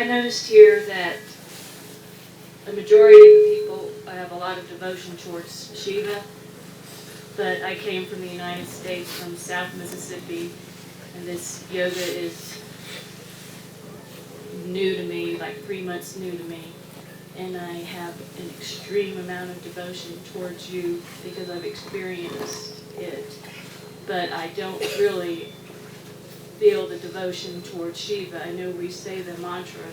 noticed here that the majority of the people have a lot of devotion towards Shiva, but I came from the United States, from South Mississippi, and this yoga is new to me, like 3 months new to me. And I have an extreme amount of devotion towards you because I've experienced it. But I don't really feel the devotion towards Shiva. I know we say the mantra,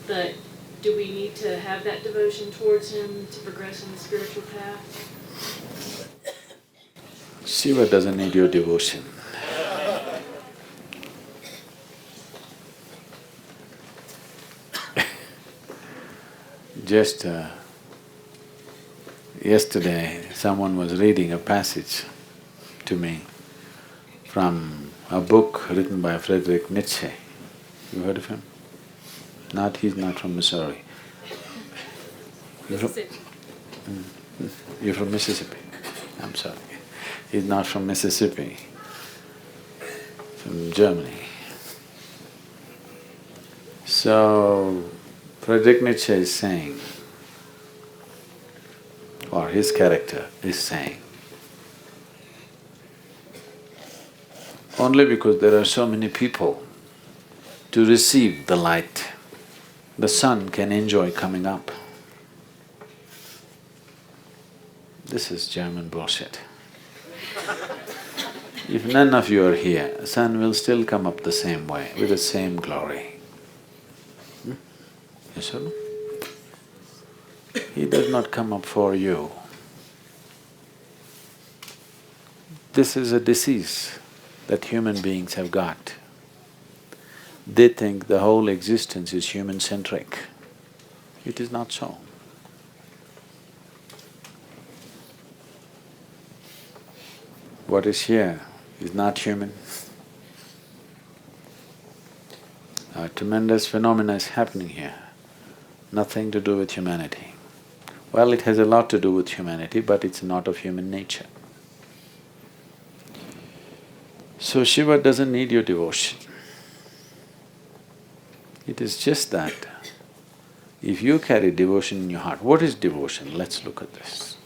but do we need to have that devotion towards him to progress in the spiritual path? Shiva doesn't need your devotion. Just yesterday, someone was reading a passage to me from a book written by Friedrich Nietzsche. You heard of him? He's not from Missouri. Mississippi. You're from Mississippi? I'm sorry. He's not from Mississippi, from Germany. So, Friedrich Nietzsche is saying, or his character is saying, only because there are so many people to receive the light, the sun can enjoy coming up. This is German bullshit. If none of you are here, sun will still come up the same way, with the same glory. Yes or no? He does not come up for you. This is a disease that human beings have got. They think the whole existence is human-centric. It is not so. What is here is not human. A tremendous phenomena is happening here, nothing to do with humanity. Well, it has a lot to do with humanity, but it's not of human nature. So Shiva doesn't need your devotion. It is just that if you carry devotion in your heart, what is devotion? Let's look at this.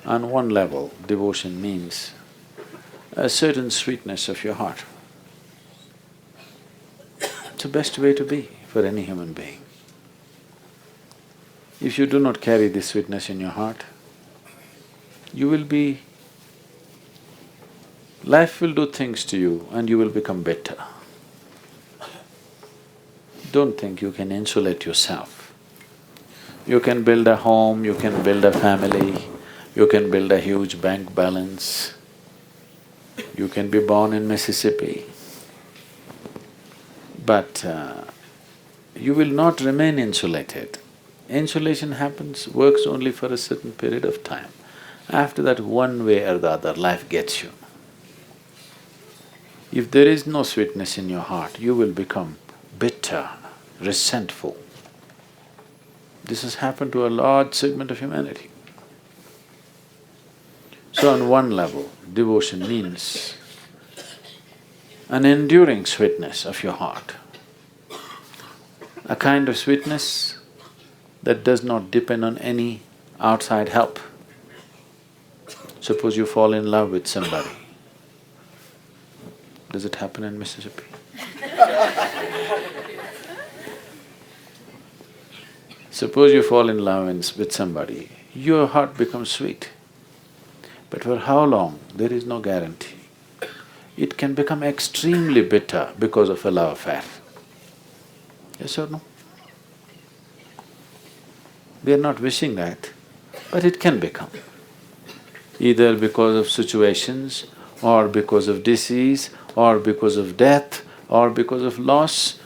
On one level, devotion means a certain sweetness of your heart. It's the best way to be for any human being. If you do not carry this sweetness in your heart, you will be… life will do things to you and you will become bitter. Don't think you can insulate yourself. You can build a home, you can build a family, you can build a huge bank balance, you can be born in Mississippi, but you will not remain insulated. Insulation happens, works only for a certain period of time. After that, one way or the other, life gets you. If there is no sweetness in your heart, you will become bitter, resentful. This has happened to a large segment of humanity. So on one level, devotion means an enduring sweetness of your heart, a kind of sweetness that does not depend on any outside help. Suppose you fall in love with somebody. Does it happen in Mississippi? Suppose you fall in love with somebody, your heart becomes sweet. But for how long, there is no guarantee. It can become extremely bitter because of a love affair. Yes or no? We are not wishing that, but it can become. Either because of situations, or because of disease, or because of death, or because of loss,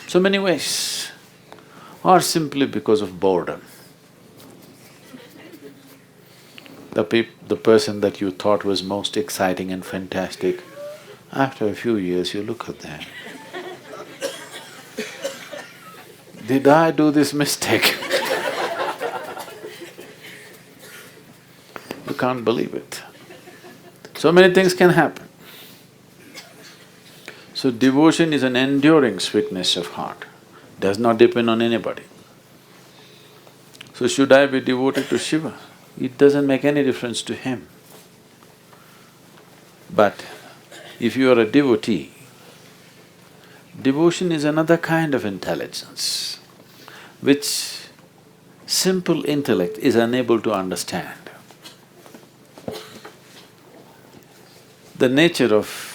so many ways, or simply because of boredom. The person that you thought was most exciting and fantastic, after a few years you look at them. Did I do this mistake? You can't believe it. So many things can happen. So devotion is an enduring sweetness of heart, does not depend on anybody. So should I be devoted to Shiva? It doesn't make any difference to him. But if you are a devotee, devotion is another kind of intelligence, which simple intellect is unable to understand. The nature of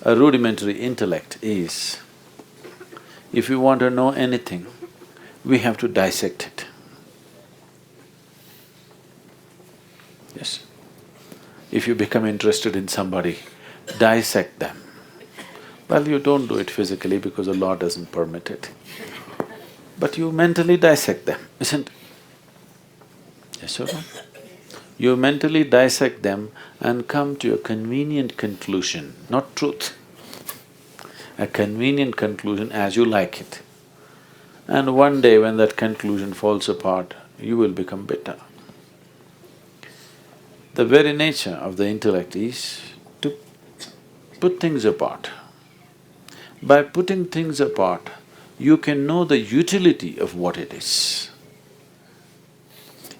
a rudimentary intellect is, if we want to know anything, we have to dissect it. Yes. If you become interested in somebody, dissect them. Well, you don't do it physically because the law doesn't permit it. But you mentally dissect them, isn't it? Yes or no? You mentally dissect them and come to a convenient conclusion, not truth. A convenient conclusion as you like it. And one day when that conclusion falls apart, you will become bitter. The very nature of the intellect is to put things apart. By putting things apart, you can know the utility of what it is.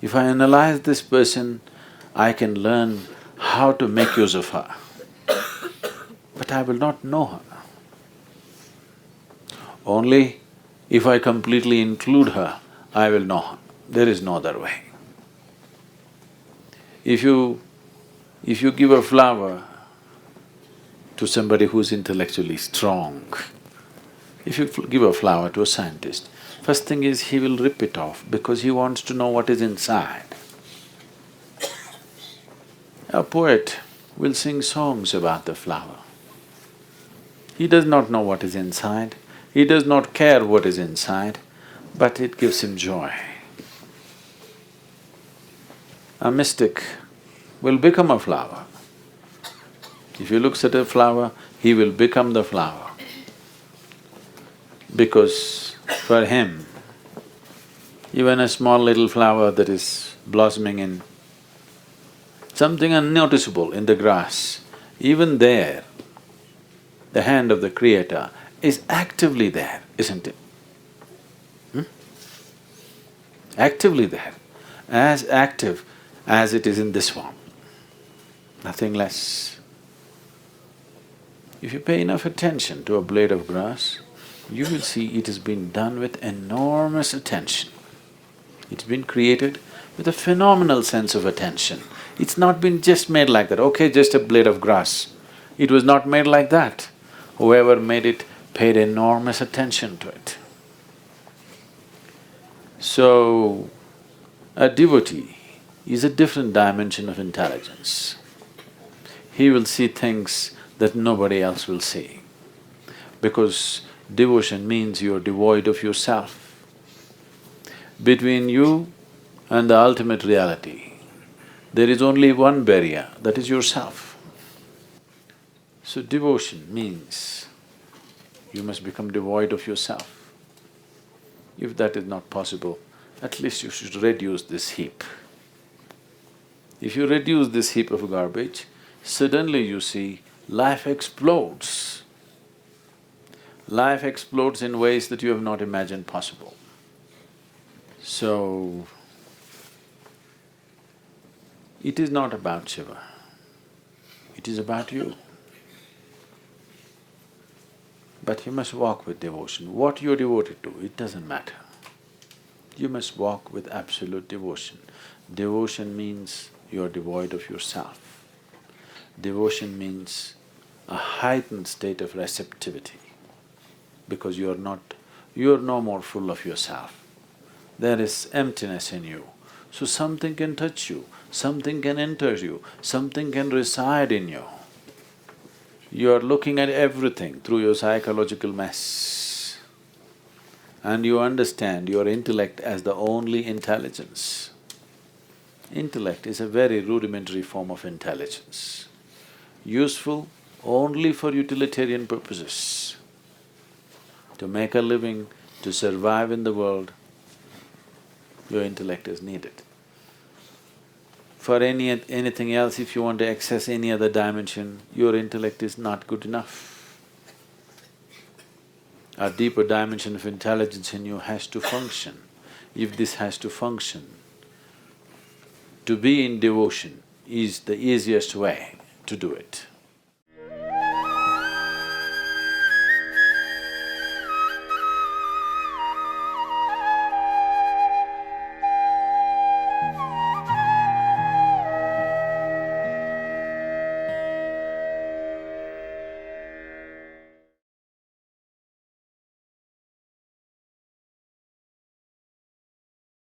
If I analyze this person, I can learn how to make use of her, but I will not know her. Only if I completely include her, I will know her. There is no other way. If you give a flower to somebody who's intellectually strong, if you give a flower to a scientist, first thing is he will rip it off because he wants to know what is inside. A poet will sing songs about the flower. He does not know what is inside, he does not care what is inside, but it gives him joy. A mystic will become a flower. If he looks at a flower, he will become the flower. Because for him, even a small little flower that is blossoming in something unnoticeable in the grass, even there, the hand of the Creator is actively there, isn't it? Actively there, as active as it is in this one, nothing less. If you pay enough attention to a blade of grass, you will see it has been done with enormous attention. It's been created with a phenomenal sense of attention. It's not been just made like that, okay, just a blade of grass. It was not made like that. Whoever made it paid enormous attention to it. So, a devotee is a different dimension of intelligence. He will see things that nobody else will see, because devotion means you are devoid of yourself. Between you and the ultimate reality, there is only one barrier, that is yourself. So devotion means you must become devoid of yourself. If that is not possible, at least you should reduce this heap. If you reduce this heap of garbage, suddenly you see life explodes. Life explodes in ways that you have not imagined possible. So, it is not about Shiva, it is about you. But you must walk with devotion. What you're devoted to, it doesn't matter. You must walk with absolute devotion. Devotion means you're devoid of yourself. Devotion means a heightened state of receptivity, because you're no more full of yourself. There is emptiness in you. So something can touch you, something can enter you, something can reside in you. You are looking at everything through your psychological mess, and you understand your intellect as the only intelligence. Intellect is a very rudimentary form of intelligence, useful only for utilitarian purposes. To make a living, to survive in the world, your intellect is needed. For anything else, if you want to access any other dimension, your intellect is not good enough. a deeper dimension of intelligence in you has to function. If this has to function, to be in devotion is the easiest way to do it.